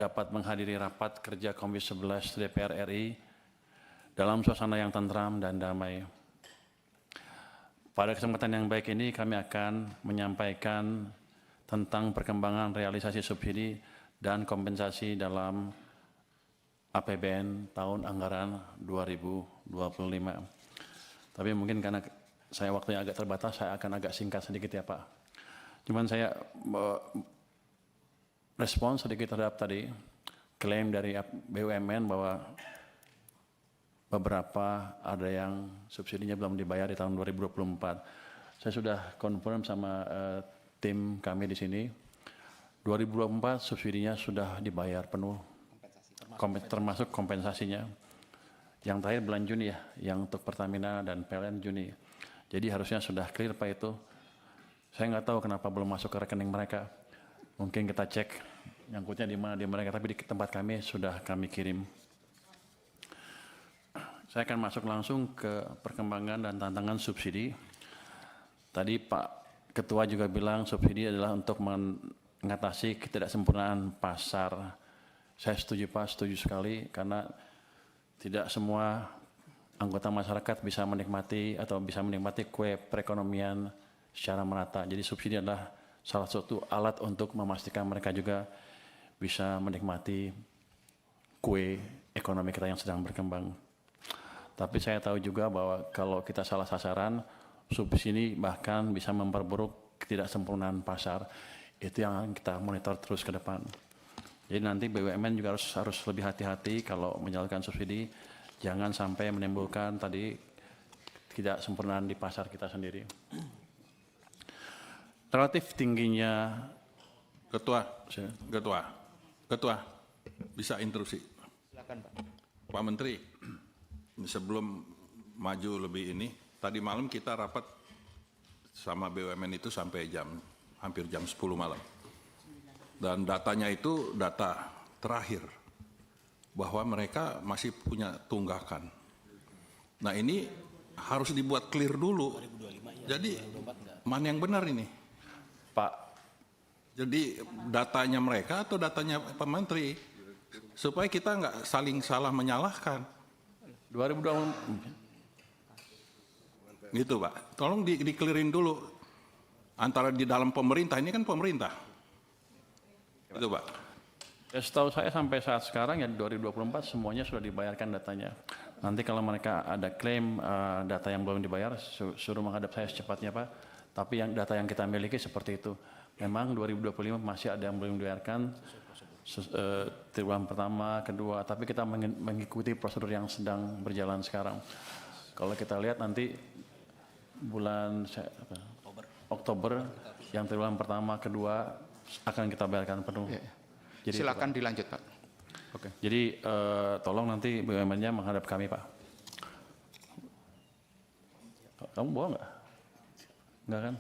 dapat menghadiri rapat kerja Komisi 11 DPR RI dalam suasana yang tentram dan damai. Pada kesempatan yang baik ini kami akan menyampaikan tentang perkembangan realisasi subsidi dan kompensasi dalam APBN tahun anggaran 2025. Tapi mungkin karena saya waktunya agak terbatas, saya akan agak singkat sedikit ya Pak. Cuman saya respon sedikit terhadap tadi klaim dari BUMN bahwa beberapa ada yang subsidinya belum dibayar di tahun 2024. Saya sudah confirm sama tim kami di sini, 2024 subsidinya sudah dibayar penuh, termasuk kompensasinya. Yang terakhir bulan Juni ya, yang untuk Pertamina dan PLN Juni. Jadi harusnya sudah clear Pak itu. Saya nggak tahu kenapa belum masuk ke rekening mereka. Mungkin kita cek nyangkutnya di mana di mereka, tapi di tempat kami sudah kami kirim. Saya akan masuk langsung ke perkembangan dan tantangan subsidi. Tadi Pak Ketua juga bilang subsidi adalah untuk mengatasi ketidaksempurnaan pasar. Saya setuju Pak, setuju sekali, karena tidak semua anggota masyarakat bisa menikmati atau bisa menikmati kue perekonomian secara merata. Jadi subsidi adalah salah satu alat untuk memastikan mereka juga bisa menikmati kue ekonomi kita yang sedang berkembang. Tapi saya tahu juga bahwa kalau kita salah sasaran, subsidi bahkan bisa memperburuk ketidaksempurnaan pasar. Itu yang kita monitor terus ke depan. Jadi nanti BUMN juga harus lebih hati-hati kalau menyalurkan subsidi, jangan sampai menimbulkan tadi ketidaksempurnaan di pasar kita sendiri. Relatif tingginya Ketua, bisa interupsi. Silakan Pak. Pak Menteri, sebelum maju lebih ini, tadi malam kita rapat sama BUMN itu sampai hampir jam 10 malam. Dan datanya itu data terakhir, bahwa mereka masih punya tunggakan. Nah ini harus dibuat clear dulu. Jadi mana yang benar ini? Pak, Jadi datanya mereka atau datanya Pak Menteri, supaya kita nggak saling salah menyalahkan. 2020 Gitu Pak, tolong di-clearin dulu. Antara di dalam pemerintah, ini kan pemerintah. Itu Pak. ya, setahu saya sampai saat sekarang ya 2024 semuanya sudah dibayarkan datanya. Nanti kalau mereka ada klaim data yang belum dibayar, suruh menghadap saya secepatnya Pak. Tapi yang data yang kita miliki seperti itu. Memang 2025 masih ada yang belum dibayarkan, triwulan pertama, kedua, tapi kita mengikuti prosedur yang sedang berjalan sekarang. Kalau kita lihat nanti bulan Oktober, yang triwulan pertama, kedua akan kita bayarkan penuh. Ya. Jadi silakan dilanjut Pak. Oke. Jadi tolong nanti BUMN-nya menghadap kami Pak. Kamu bawa nggak? Nggak kan?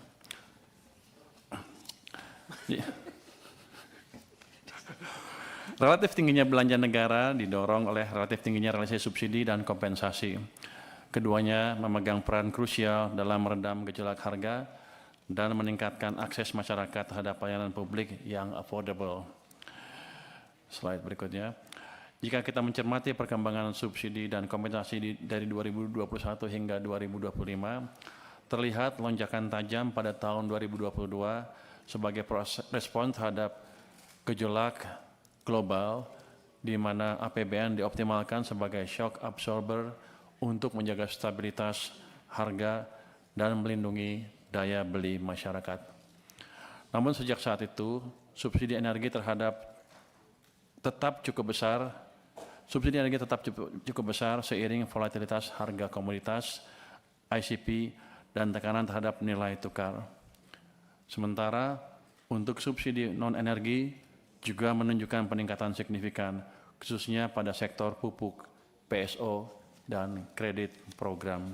Relatif tingginya belanja negara didorong oleh relatif tingginya realisasi subsidi dan kompensasi. Keduanya memegang peran krusial dalam meredam gejolak harga dan meningkatkan akses masyarakat terhadap pelayanan publik yang affordable. Slide berikutnya. Jika kita mencermati perkembangan subsidi dan kompensasi dari 2021 hingga 2025, terlihat lonjakan tajam pada tahun 2022 sebagai respon terhadap gejolak global di mana APBN dioptimalkan sebagai shock absorber untuk menjaga stabilitas harga dan melindungi daya beli masyarakat. Namun sejak saat itu, subsidi energi tetap cukup besar seiring volatilitas harga komoditas, ICP, dan tekanan terhadap nilai tukar. Sementara untuk subsidi non-energi juga menunjukkan peningkatan signifikan, khususnya pada sektor pupuk, PSO, dan kredit program.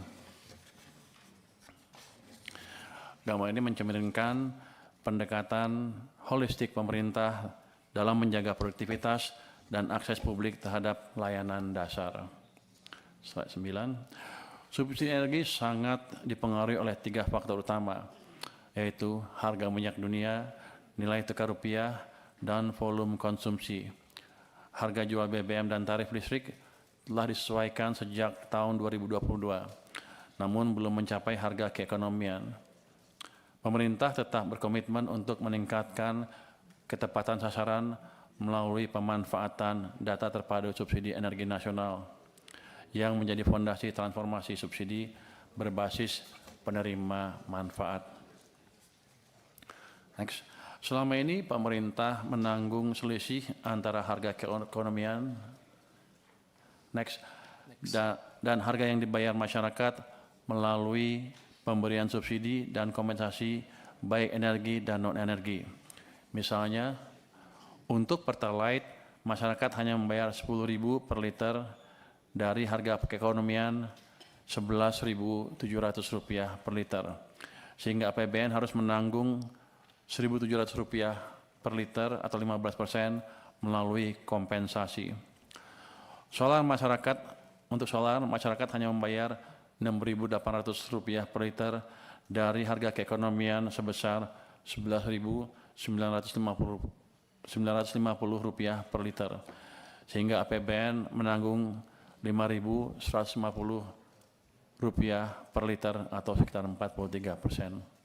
Gambar ini mencerminkan pendekatan holistik pemerintah dalam menjaga produktivitas dan akses publik terhadap layanan dasar. Slide 9. Subsidi energi sangat dipengaruhi oleh 3 faktor utama, yaitu harga minyak dunia, nilai tukar rupiah, dan volume konsumsi. harga jual BBM dan tarif listrik telah disesuaikan sejak tahun 2022, namun belum mencapai harga keekonomian. Pemerintah tetap berkomitmen untuk meningkatkan ketepatan sasaran melalui pemanfaatan data terpadu subsidi energi nasional yang menjadi fondasi transformasi subsidi berbasis penerima manfaat. Next. Selama ini pemerintah menanggung selisih antara harga keekonomian dan harga yang dibayar masyarakat melalui pemberian subsidi dan kompensasi baik energi dan non-energi. Misalnya, untuk Pertalite, masyarakat hanya membayar Rp10.000 per liter dari harga keekonomian Rp11.700 per liter, sehingga APBN harus menanggung Rp1.700 per liter atau 15% melalui kompensasi. Untuk solar, masyarakat hanya membayar Rp6.800 per liter dari harga keekonomian sebesar Rp11.950 per liter, sehingga APBN menanggung Rp5.150 per liter atau sekitar 43%.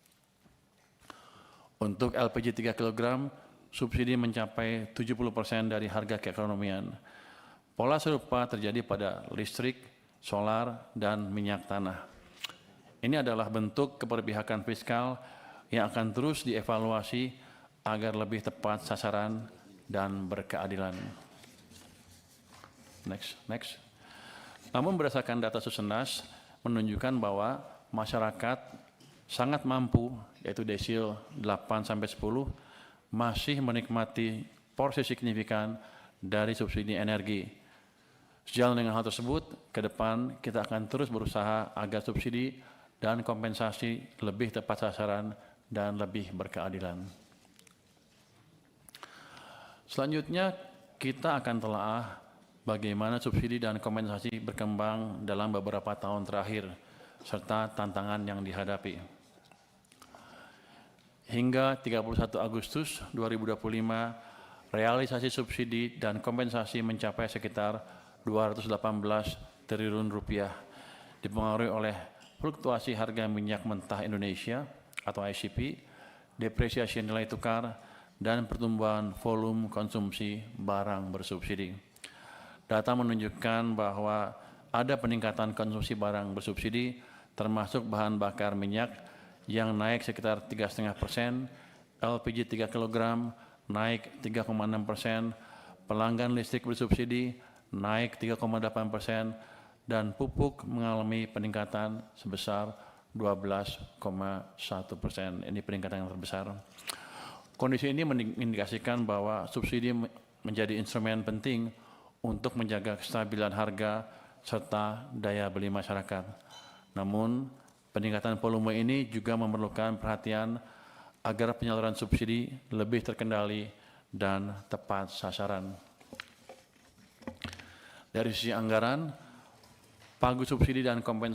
Untuk LPG 3 kg, subsidi mencapai 70% dari harga keekonomian. Pola serupa terjadi pada listrik, solar, dan minyak tanah. Ini adalah bentuk keberpihakan fiskal yang akan terus dievaluasi agar lebih tepat sasaran dan berkeadilan. Next. Namun berdasarkan data Susenas menunjukkan bahwa masyarakat sangat mampu, yaitu desil 8-10, masih menikmati porsi signifikan dari subsidi energi. Sejalan dengan hal tersebut, ke depan kita akan terus berusaha agar subsidi dan kompensasi lebih tepat sasaran dan lebih berkeadilan. Selanjutnya, kita akan telah bagaimana subsidi dan kompensasi berkembang dalam beberapa tahun terakhir, serta tantangan yang dihadapi. Hingga 31 Agustus 2025, realisasi subsidi dan kompensasi mencapai sekitar Rp218 triliun, dipengaruhi oleh fluktuasi harga minyak mentah Indonesia atau ICP, depresiasi nilai tukar, dan pertumbuhan volume konsumsi barang bersubsidi. Data menunjukkan bahwa ada peningkatan konsumsi barang bersubsidi, termasuk bahan bakar minyak, yang naik sekitar 3,5%, LPG 3 kg naik 3,6%, pelanggan listrik bersubsidi naik 3,8%, dan pupuk mengalami peningkatan sebesar 12,1%. Ini peningkatan yang terbesar. Kondisi ini mengindikasikan bahwa subsidi menjadi instrumen penting untuk menjaga kestabilan harga serta daya beli masyarakat. Namun, peningkatan volume ini juga memerlukan perhatian agar penyaluran subsidi lebih terkendali dan tepat sasaran. Dari sisi anggaran, pagu subsidi dan kompensasi